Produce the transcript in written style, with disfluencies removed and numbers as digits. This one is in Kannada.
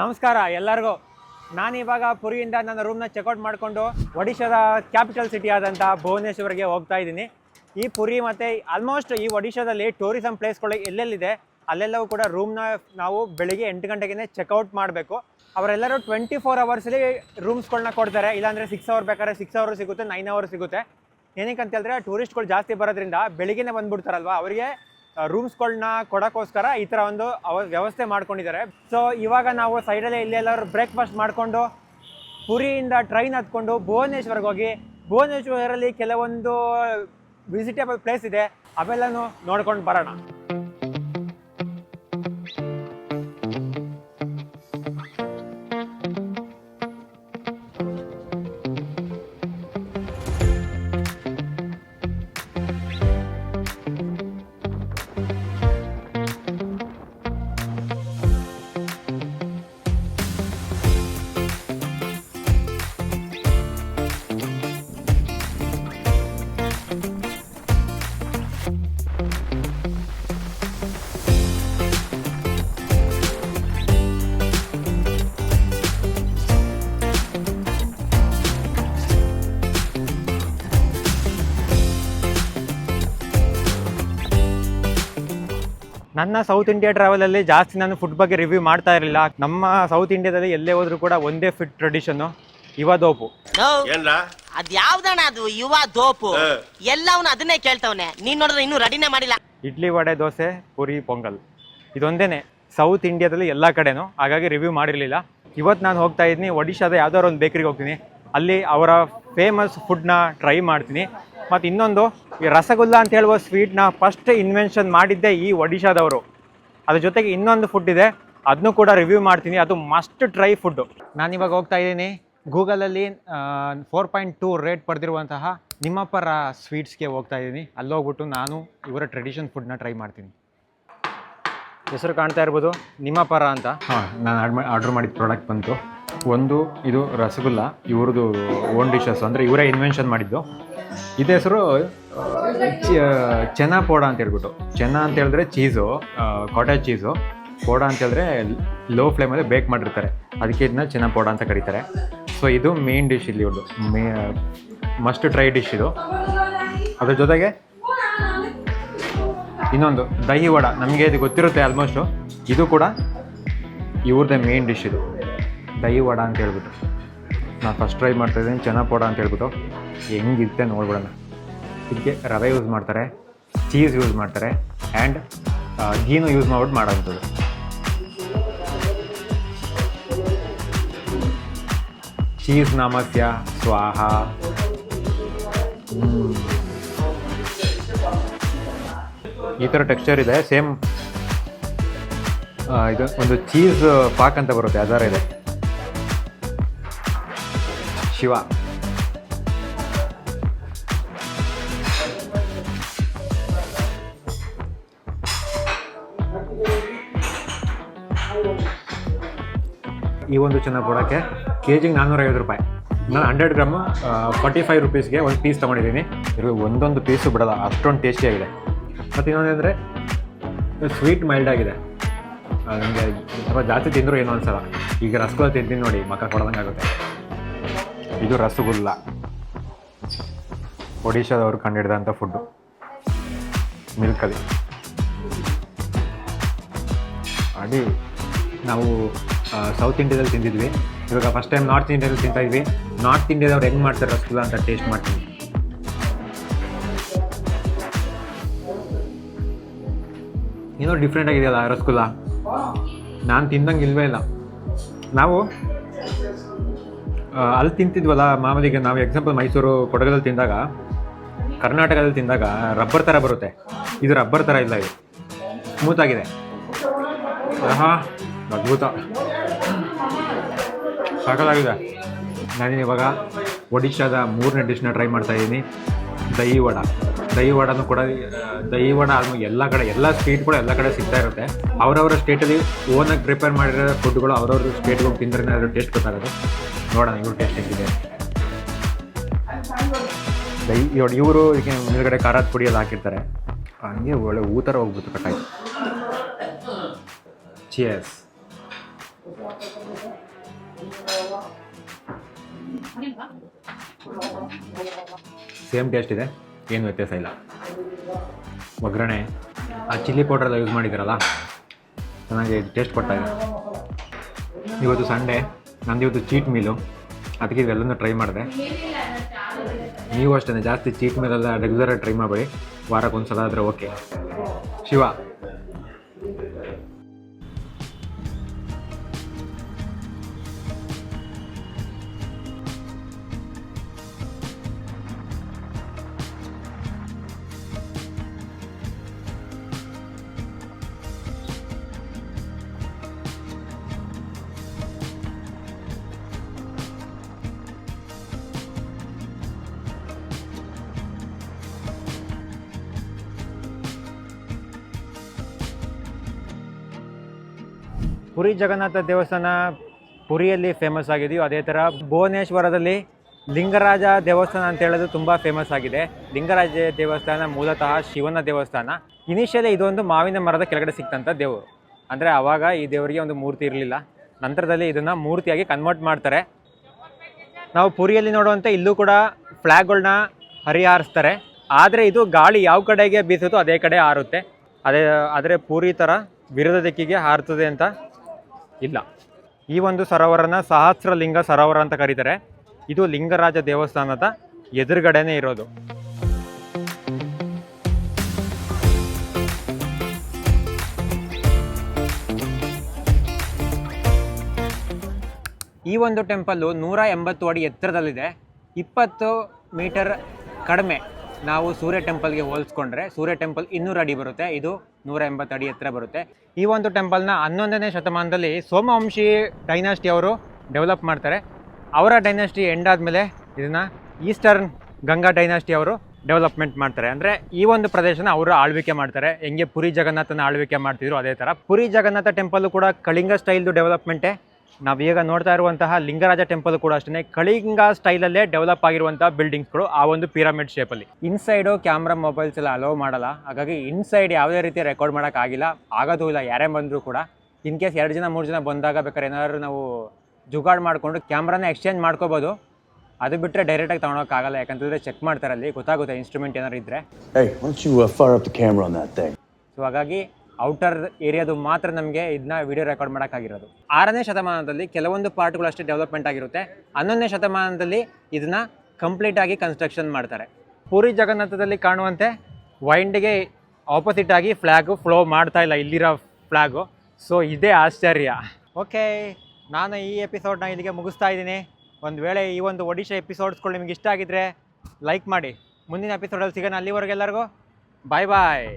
ನಮಸ್ಕಾರ ಎಲ್ಲರಿಗೂ. ನಾನಿವಾಗ ಪುರಿಯಿಂದ ನನ್ನ ರೂಮ್ನ ಚೆಕ್ಔಟ್ ಮಾಡಿಕೊಂಡು ಒಡಿಶಾದ ಕ್ಯಾಪಿಟಲ್ ಸಿಟಿ ಆದಂಥ ಭುವನೇಶ್ವರ್ಗೆ ಹೋಗ್ತಾ ಇದ್ದೀನಿ. ಈ ಪುರಿ ಮತ್ತು ಆಲ್ಮೋಸ್ಟ್ ಈ ಒಡಿಶಾದಲ್ಲಿ ಟೂರಿಸಮ್ ಪ್ಲೇಸ್ಗಳು ಎಲ್ಲೆಲ್ಲಿದೆ ಅಲ್ಲೆಲ್ಲವೂ ಕೂಡ ರೂಮ್ನ ನಾವು ಬೆಳಿಗ್ಗೆ 8 ಗಂಟೆಗೆ ಚೆಕ್ಔಟ್ ಮಾಡಬೇಕು. ಅವರೆಲ್ಲರೂ 24 ಅವರ್ಸಲ್ಲಿ ರೂಮ್ಸ್ಗಳನ್ನ ಕೊಡ್ತಾರೆ. ಇಲ್ಲಾಂದರೆ 6 ಅವರ್ ಬೇಕಾದ್ರೆ 6 ಅವರ್ ಸಿಗುತ್ತೆ, 9 ಅವರ್ ಸಿಗುತ್ತೆ. ಏನಕ್ಕೆ ಅಂತ ಹೇಳಿದ್ರೆ ಟೂರಿಸ್ಟ್ಗಳು ಜಾಸ್ತಿ ಬರೋದ್ರಿಂದ ಬೆಳಿಗ್ಗೆನೇ ಬಂದುಬಿಡ್ತಾರಲ್ವ, ಅವರಿಗೆ ರೂಮ್ಸ್ಗಳನ್ನ ಕೊಡೋಕ್ಕೋಸ್ಕರ ಈ ಥರ ಒಂದು ವ್ಯವಸ್ಥೆ ಮಾಡ್ಕೊಂಡಿದ್ದಾರೆ. ಸೊ ಇವಾಗ ನಾವು ಸೈಡಲ್ಲೇ ಇಲ್ಲೆಲ್ಲರೂ ಬ್ರೇಕ್ಫಾಸ್ಟ್ ಮಾಡಿಕೊಂಡು ಪುರಿಯಿಂದ ಟ್ರೈನ್ ಹತ್ಕೊಂಡು ಭುವನೇಶ್ವರ್ಗೆ ಹೋಗಿ ಭುವನೇಶ್ವರಲ್ಲಿ ಕೆಲವೊಂದು ವಿಸಿಟೇಬಲ್ ಪ್ಲೇಸ್ ಇದೆ, ಅವೆಲ್ಲನೂ ನೋಡ್ಕೊಂಡು ಬರೋಣ. ನನ್ನ ಸೌತ್ ಇಂಡಿಯಾ ಟ್ರಾವೆಲಲ್ಲಿ ಜಾಸ್ತಿ ನಾನು ಫುಡ್ ಬಗ್ಗೆ ರಿವ್ಯೂ ಮಾಡ್ತಾ ಇರಲಿಲ್ಲ. ನಮ್ಮ ಸೌತ್ ಇಂಡಿಯಾದಲ್ಲಿ ಎಲ್ಲೇ ಹೋದ್ರೂ ಕೂಡ ಒಂದೇ ಫುಡ್ ಟ್ರೆಡಿಷನ್ನು, ಯುವ ದೋಪು. ಅದ್ಯಾವ್ದಣ್ಣ ಅದು ಯುವ ದೋಪು? ಎಲ್ಲವನ್ನ ಅದನ್ನೇ ಕೇಳ್ತವನೆ. ನೀನ್ ನೋಡಿದ್ರೆ ಇನ್ನೂ ರೆಡಿನೇ ಮಾಡಿಲ್ಲ. ಇಡ್ಲಿ, ವಡೆ, ದೋಸೆ, ಪುರಿ, ಪೊಂಗಲ್ ಇದೊಂದೇನೆ ಸೌತ್ ಇಂಡಿಯಾದಲ್ಲಿ ಎಲ್ಲ ಕಡೆನೂ. ಹಾಗಾಗಿ ರಿವ್ಯೂ ಮಾಡಿರಲಿಲ್ಲ. ಇವತ್ತು ನಾನು ಹೋಗ್ತಾ ಇದ್ದೀನಿ ಒಡಿಶಾದ ಯಾವ್ದಾದ್ರು ಒಂದು ಬೇಕರಿಗೆ ಹೋಗ್ತೀನಿ. ಅಲ್ಲಿ ಅವರ ಫೇಮಸ್ ಫುಡ್ನ ಟ್ರೈ ಮಾಡ್ತೀನಿ. ಮತ್ತು ಇನ್ನೊಂದು, ಈ ರಸಗುಲ್ಲ ಅಂತ ಹೇಳುವ ಸ್ವೀಟ್ನ ಫಸ್ಟ್ ಇನ್ವೆನ್ಷನ್ ಮಾಡಿದ್ದೆ ಈ ಒಡಿಶಾದವರು. ಅದ್ರ ಜೊತೆಗೆ ಇನ್ನೊಂದು ಫುಡ್ ಇದೆ, ಅದನ್ನು ಕೂಡ ರಿವ್ಯೂ ಮಾಡ್ತೀನಿ. ಅದು ಮಸ್ಟ್ ಟ್ರೈ ಫುಡ್ಡು. ನಾನಿವಾಗ ಹೋಗ್ತಾ ಇದ್ದೀನಿ ಗೂಗಲಲ್ಲಿ 4.2 ರೇಟ್ ಪಡೆದಿರುವಂತಹ ನಿಮ್ಮಪ್ಪರ ಸ್ವೀಟ್ಸ್ಗೆ ಹೋಗ್ತಾ ಇದ್ದೀನಿ. ಅಲ್ಲೋಗ್ಬಿಟ್ಟು ನಾನು ಇವರ ಟ್ರೆಡಿಷನ್ ಫುಡ್ನ ಟ್ರೈ ಮಾಡ್ತೀನಿ. ಹೆಸರು ಕಾಣ್ತಾ ಇರ್ಬೋದು, ನಿಮ್ಮಪ್ಪರ ಅಂತ. ನಾನು ಆರ್ಡ್ರ್ ಮಾಡಿದ ಪ್ರಾಡಕ್ಟ್ ಬಂತು. ಒಂದು ಇದು ರಸಗುಲ್ಲ, ಇವ್ರದ್ದು ಓನ್ ಡಿಶಸ್, ಅಂದರೆ ಇವರೇ ಇನ್ವೆನ್ಷನ್ ಮಾಡಿದ್ದು. ಇದು ಹೆಸರು ಚೆನ್ನ ಪೋಡ ಅಂತ ಹೇಳ್ಬಿಟ್ಟು. ಚೆನ್ನ ಅಂತ ಹೇಳಿದ್ರೆ ಚೀಸು, ಕಾಟೇಜ್ ಚೀಸು. ಪೋಡ ಅಂತ ಹೇಳಿದ್ರೆ ಲೋ ಫ್ಲೇಮಲ್ಲಿ ಬೇಕ್ ಮಾಡಿರ್ತಾರೆ, ಅದಕ್ಕೆ ಇದನ್ನ ಚೆನ್ನ ಪೋಡ ಅಂತ ಕರೀತಾರೆ. ಸೊ ಇದು ಮೇನ್ ಡಿಶ್ ಇಲ್ಲಿ, ಇವ್ರದ್ದು ಮಸ್ಟ್ ಟ್ರೈ ಡಿಶ್ ಇದು. ಅದ್ರ ಜೊತೆಗೆ ಇನ್ನೊಂದು ದಹಿ ವಡ, ನಮಗೆ ಇದು ಗೊತ್ತಿರುತ್ತೆ ಆಲ್ಮೋಸ್ಟು. ಇದು ಕೂಡ ಇವ್ರದ್ದೇ ಮೇನ್ ಡಿಶ್ ಇದು, ದಹಿ ವಡ ಅಂತ ಹೇಳ್ಬಿಟ್ಟು. ನಾನು ಫಸ್ಟ್ ಟ್ರೈ ಮಾಡ್ತಾಯಿದ್ದೀನಿ ಚೆನ್ನ ಪೋಡ ಅಂತ ಹೇಳ್ಬಿಟ್ಟು. ಹೆಂಗಿರುತ್ತೆ ನೋಡ್ಬಿಡೋಣ. ಇದಕ್ಕೆ ರವೆ ಯೂಸ್ ಮಾಡ್ತಾರೆ, ಚೀಸ್ ಯೂಸ್ ಮಾಡ್ತಾರೆ, ಆ್ಯಂಡ್ ಗೀನು ಯೂಸ್ ಮಾಡ್ಬಿಟ್ಟು ಮಾಡೋಂಥದ್ದು. ಚೀಸ್ ನಾಮಸ್ಯ ಸ್ವಾಹ. ಈ ಥರ ಟೆಕ್ಸ್ಚರ್ ಇದೆ. ಸೇಮ್ ಇದು ಒಂದು ಚೀಸ್ ಪಾಕ್ ಅಂತ ಬರುತ್ತೆ, ಅದರ ಇದೆ. ಶಿವ ಈ ಒಂದು ಚೆನ್ನ ಪೋಡಕ್ಕೆ ಕೆಜಿಗೆ 450 ರೂಪಾಯಿ. ನಾನು 100 ಗ್ರಾಮು 45 ರುಪೀಸ್ಗೆ ಒಂದು ಪೀಸ್ ತೊಗೊಂಡಿದ್ದೀನಿ. ಇದು ಒಂದೊಂದು ಪೀಸು ಬಿಡೋಲ್ಲ, ಅಷ್ಟೊಂದು ಟೇಸ್ಟಿಯಾಗಿದೆ. ಮತ್ತು ಇನ್ನೊಂದೇಂದರೆ ಸ್ವೀಟ್ ಮೈಲ್ಡ್ ಆಗಿದೆ. ನನಗೆ ಸ್ವಲ್ಪ ಜಾಸ್ತಿ ತಿಂದರೂ ಏನೋ ಅನ್ಸಲ್ಲ. ಈಗ ರಸಗುಲ್ಲ ತಿಂತೀನಿ ನೋಡಿ, ಮಕ್ಕ ಕೊಡೋದಂಗೆ ಆಗುತ್ತೆ. ಇದು ರಸಗುಲ್ಲ, ಒಡಿಶಾದವ್ರು ಕಂಡುಹಿಡಿದಂಥ ಫುಡ್ಡು, ಮಿಲ್ಕಲ್ಲಿ. ಅಡಿ ನಾವು ಸೌತ್ ಇಂಡಿಯಾದಲ್ಲಿ ತಿಂದಿದ್ವಿ, ಇವಾಗ ಫಸ್ಟ್ ಟೈಮ್ ನಾರ್ತ್ ಇಂಡಿಯಾದಲ್ಲಿ ತಿಂತಾಯಿದ್ವಿ. ನಾರ್ತ್ ಇಂಡಿಯಾದವ್ರು ಹೆಂಗೆ ಮಾಡ್ತಾರೆ ರಸಗುಲ್ಲ ಅಂತ ಟೇಸ್ಟ್ ಮಾಡ್ತೀನಿ. ಏನೋ ಡಿಫ್ರೆಂಟ್ ಆಗಿದೆಯಲ್ಲ ರಸಗುಲ್ಲ, ನಾನು ತಿಂದಂಗೆ ಇಲ್ವೇ ಇಲ್ಲ. ನಾವು ಅಲ್ಲಿ ತಿಂತಿದ್ವಲ್ಲ ಮಾಮೂಲಿಗೆ, ನಾವು ಎಕ್ಸಾಂಪಲ್ ಮೈಸೂರು ಕೊಡಗಲ್ಲಿ ತಿಂದಾಗ, ಕರ್ನಾಟಕದಲ್ಲಿ ತಿಂದಾಗ ರಬ್ಬರ್ ಥರ ಬರುತ್ತೆ. ಇದು ರಬ್ಬರ್ ಥರ ಇಲ್ಲ, ಇದು ಸ್ಮೂತಾಗಿದೆ. ಅದ್ಭುತ, ಸಾಕಾಗಿದೆ. ನಾನಿವಾಗ ಒಡಿಶಾದ 3ನೇ ಡಿಶ್ನ ಟ್ರೈ ಮಾಡ್ತಾಯಿದ್ದೀನಿ, ದಹಿ ವಡ. ದಹಿ ವಡನೂ ಕೂಡ, ದಹಿ ವಡ ಎಲ್ಲ ಕಡೆ, ಎಲ್ಲ ಸ್ಟೇಟ್ ಕೂಡ ಎಲ್ಲ ಕಡೆ ಸಿಗ್ತಾ ಇರುತ್ತೆ. ಅವರವರ ಸ್ಟೇಟಲ್ಲಿ ಓನಾಗಿ ಪ್ರಿಪೇರ್ ಮಾಡಿರೋ ಫುಡ್ಗಳು ಅವ್ರವ್ರ ಸ್ಟೇಟ್ಗೆ ಹೋಗಿ ತಿಂದ್ರೆ ಅದ್ರ ಟೇಸ್ಟ್ ಗೊತ್ತಾಗೋದು. ನೋಡೋಣ ಇವ್ರ ಟೇಸ್ಟ್ ಹೇಗಿದೆ. ದಹಿ ಇವರು ಇದಕ್ಕೆ ಮೇಲ್ಗಡೆ ಖಾರದ ಪುಡಿಯಲ್ಲಿ ಹಾಕಿರ್ತಾರೆ, ಹಂಗೆ ಒಳ್ಳೆ ಊತರ ಹೋಗ್ಬಿಟ್ಟು ಕಟ್ಟಾಯ್ತು. ಚಿಯರ್ಸ್. ಸೇಮ್ ಟೇಸ್ಟ್ ಇದೆ, ಏನು ವ್ಯತ್ಯಾಸ ಇಲ್ಲ. ಒಗ್ಗರಣೆ ಆ ಚಿಲ್ಲಿ ಪೌಡ್ರೆಲ್ಲ ಯೂಸ್ ಮಾಡಿದ್ದೀರಲ್ಲ, ಚೆನ್ನಾಗಿ ಟೇಸ್ಟ್ ಕೊಟ್ಟಾಗ. ಇವತ್ತು ಸಂಡೇ, ನಂದು ಇವತ್ತು ಚೀಟ್ ಮೀಲು, ಅದಕ್ಕೆ ಇವೆಲ್ಲನೂ ಟ್ರೈ ಮಾಡಿದೆ. ನೀವು ಅಷ್ಟೇ ಜಾಸ್ತಿ ಚೀಟ್ ಮೀಲೆಲ್ಲ ರೆಗ್ಯುಲರಾಗಿ ಟ್ರೈ ಮಾಡಬೇಡಿ, ವಾರಕ್ಕೆ ಒಂದು ಸಲ ಆದರೆ ಓಕೆ. ಶಿವ, ಪುರಿ ಜಗನ್ನಾಥ ದೇವಸ್ಥಾನ ಪುರಿಯಲ್ಲಿ ಫೇಮಸ್ ಆಗಿದೆಯೋ ಅದೇ ಥರ ಭುವನೇಶ್ವರದಲ್ಲಿ ಲಿಂಗರಾಜ ದೇವಸ್ಥಾನ ಅಂತ ಹೇಳೋದು ತುಂಬ ಫೇಮಸ್ ಆಗಿದೆ. ಲಿಂಗರಾಜ ದೇವಸ್ಥಾನ ಮೂಲತಃ ಶಿವನ ದೇವಸ್ಥಾನ. ಇನಿಷಿಯಲಿ ಇದೊಂದು ಮಾವಿನ ಮರದ ಕೆಳಗಡೆ ಸಿಕ್ತಂಥ ದೇವರು. ಅಂದರೆ ಆವಾಗ ಈ ದೇವರಿಗೆ ಒಂದು ಮೂರ್ತಿ ಇರಲಿಲ್ಲ, ನಂತರದಲ್ಲಿ ಇದನ್ನು ಮೂರ್ತಿಯಾಗಿ ಕನ್ವರ್ಟ್ ಮಾಡ್ತಾರೆ. ನಾವು ಪುರಿಯಲ್ಲಿ ನೋಡುವಂಥ ಇಲ್ಲೂ ಕೂಡ ಫ್ಲ್ಯಾಗ್ಗಳನ್ನ ಹರಿಹಾರಿಸ್ತಾರೆ, ಆದರೆ ಇದು ಗಾಳಿ ಯಾವ ಕಡೆಗೆ ಬೀಸುತ್ತೋ ಅದೇ ಕಡೆ ಹಾರುತ್ತೆ. ಆದರೆ ಪೂರಿ ಥರ ವಿರುದ್ಧ ದಿಕ್ಕಿಗೆ ಹಾರುತ್ತದೆ ಅಂತ ಇಲ್ಲ. ಈ ಒಂದು ಸರೋವರನ ಸಹಸ್ರಲಿಂಗ ಸರೋವರ ಅಂತ ಕರೀತಾರೆ. ಇದು ಲಿಂಗರಾಜ ದೇವಸ್ಥಾನದ ಎದುರುಗಡೆನೇ ಇರೋದು. ಈ ಒಂದು ಟೆಂಪಲ್ಲು 180 ಅಡಿ ಎತ್ತರದಲ್ಲಿದೆ. 20 ಮೀಟರ್ ಕಡಿಮೆ ನಾವು ಸೂರ್ಯ ಟೆಂಪಲ್ಗೆ ಹೋಲಿಸ್ಕೊಂಡ್ರೆ ಸೂರ್ಯ ಟೆಂಪಲ್ 200 ಅಡಿ ಬರುತ್ತೆ, ಇದು 180 ಅಡಿ ಎತ್ತರ ಬರುತ್ತೆ. ಈ ಒಂದು ಟೆಂಪಲ್ನ 11ನೇ ಶತಮಾನದಲ್ಲಿ ಸೋಮವಂಶಿ ಡೈನಾಸ್ಟಿ ಅವರು ಡೆವಲಪ್ ಮಾಡ್ತಾರೆ. ಅವರ ಡೈನಾಸ್ಟಿ ಎಂಡ್ ಆದಮೇಲೆ ಇದನ್ನು ಈಸ್ಟರ್ನ್ ಗಂಗಾ ಡೈನಾಸ್ಟಿ ಅವರು ಡೆವಲಪ್ಮೆಂಟ್ ಮಾಡ್ತಾರೆ. ಅಂದರೆ ಈ ಒಂದು ಪ್ರದೇಶನ ಅವರು ಆಳ್ವಿಕೆ ಮಾಡ್ತಾರೆ. ಹೆಂಗೆ ಪುರಿ ಜಗನ್ನಾಥನ ಆಳ್ವಿಕೆ ಮಾಡ್ತಿದ್ರು ಅದೇ ಥರ ಪುರಿ ಜಗನ್ನಾಥ ಟೆಂಪಲ್ಲು ಕೂಡ ಕಳಿಂಗ ಸ್ಟೈಲ್ದು ಡೆವಲಪ್ಮೆಂಟೇ. ನಾವೀಗ ನೋಡ್ತಾ ಇರುವಂತಹ ಲಿಂಗರಾಜ ಟೆಂಪಲ್ ಕೂಡ ಅಷ್ಟೇ ಕಳಿಂಗ ಸ್ಟೈಲಲ್ಲೇ ಡೆವಲಪ್ ಆಗಿರುವಂತಹ ಬಿಲ್ಡಿಂಗ್ಸ್ಗಳು ಆ ಒಂದು ಪಿರಮಿಡ್ ಶೇಪಲ್ಲಿ. ಇನ್ಸೈಡು ಕ್ಯಾಮ್ರಾ ಮೊಬೈಲ್ಸ್ ಎಲ್ಲ ಅಲೋ ಮಾಡಲ್ಲ, ಹಾಗಾಗಿ ಇನ್ಸೈಡ್ ಯಾವುದೇ ರೀತಿ ರೆಕಾರ್ಡ್ ಮಾಡೋಕ್ಕಾಗಿಲ್ಲ, ಆಗೋದು ಇಲ್ಲ. ಯಾರೇ ಬಂದರೂ ಕೂಡ ಇನ್ ಕೇಸ್ 2 ಜನ 3 ಜನ ಬಂದಾಗ ಬೇಕಾದ್ರೆ ಏನಾದ್ರು ನಾವು ಜುಗಾಡ್ ಮಾಡಿಕೊಂಡು ಕ್ಯಾಮ್ರಾನ ಎಕ್ಸ್ಚೇಂಜ್ ಮಾಡ್ಕೋಬೋದು. ಅದು ಬಿಟ್ಟರೆ ಡೈರೆಕ್ಟಾಗಿ ತೊಗೊಳಕ್ಕಾಗಲ್ಲ, ಯಾಕಂತಂದರೆ ಚೆಕ್ ಮಾಡ್ತಾರೆ, ಅಲ್ಲಿ ಗೊತ್ತಾಗುತ್ತೆ ಇನ್ಸ್ಟ್ರೂಮೆಂಟ್ ಏನಾದ್ರು ಇದ್ದರೆ. ಸೊ ಹಾಗಾಗಿ ಔಟರ್ ಏರಿಯಾದು ಮಾತ್ರ ನಮಗೆ ಇದನ್ನ ವಿಡಿಯೋ ರೆಕಾರ್ಡ್ ಮಾಡೋಕ್ಕಾಗಿರೋದು. 6ನೇ ಶತಮಾನದಲ್ಲಿ ಕೆಲವೊಂದು ಪಾರ್ಟ್ಗಳು ಅಷ್ಟೇ ಡೆವಲಪ್ಮೆಂಟ್ ಆಗಿರುತ್ತೆ. 11ನೇ ಶತಮಾನದಲ್ಲಿ ಇದನ್ನ ಕಂಪ್ಲೀಟ್ ಆಗಿ ಕನ್ಸ್ಟ್ರಕ್ಷನ್ ಮಾಡ್ತಾರೆ. ಪುರಿ ಜಗನ್ನಾಥದಲ್ಲಿ ಕಾಣುವಂತೆ ವೈಂಡ್ಗೆ ಆಪೋಸಿಟ್ ಆಗಿ ಫ್ಲ್ಯಾಗು ಫ್ಲೋ ಮಾಡ್ತಾ ಇಲ್ಲ ಇಲ್ಲಿರೋ ಫ್ಲ್ಯಾಗು. ಸೊ ಇದೇ ಆಶ್ಚರ್ಯ. ಓಕೆ, ನಾನು ಈ ಎಪಿಸೋಡ್ನ ಇಲ್ಲಿಗೆ ಮುಗಿಸ್ತಾ ಇದ್ದೀನಿ. ಒಂದು ವೇಳೆ ಈ ಒಂದು ಒಡಿಶಾ ಎಪಿಸೋಡ್ಸ್ಗಳು ನಿಮ್ಗೆ ಇಷ್ಟ ಆಗಿದ್ರೆ ಲೈಕ್ ಮಾಡಿ. ಮುಂದಿನ ಎಪಿಸೋಡಲ್ಲಿ ಸಿಗೋಣ. ಅಲ್ಲಿವರೆಗೆಲ್ಲರಿಗೂ ಬಾಯ್ ಬಾಯ್.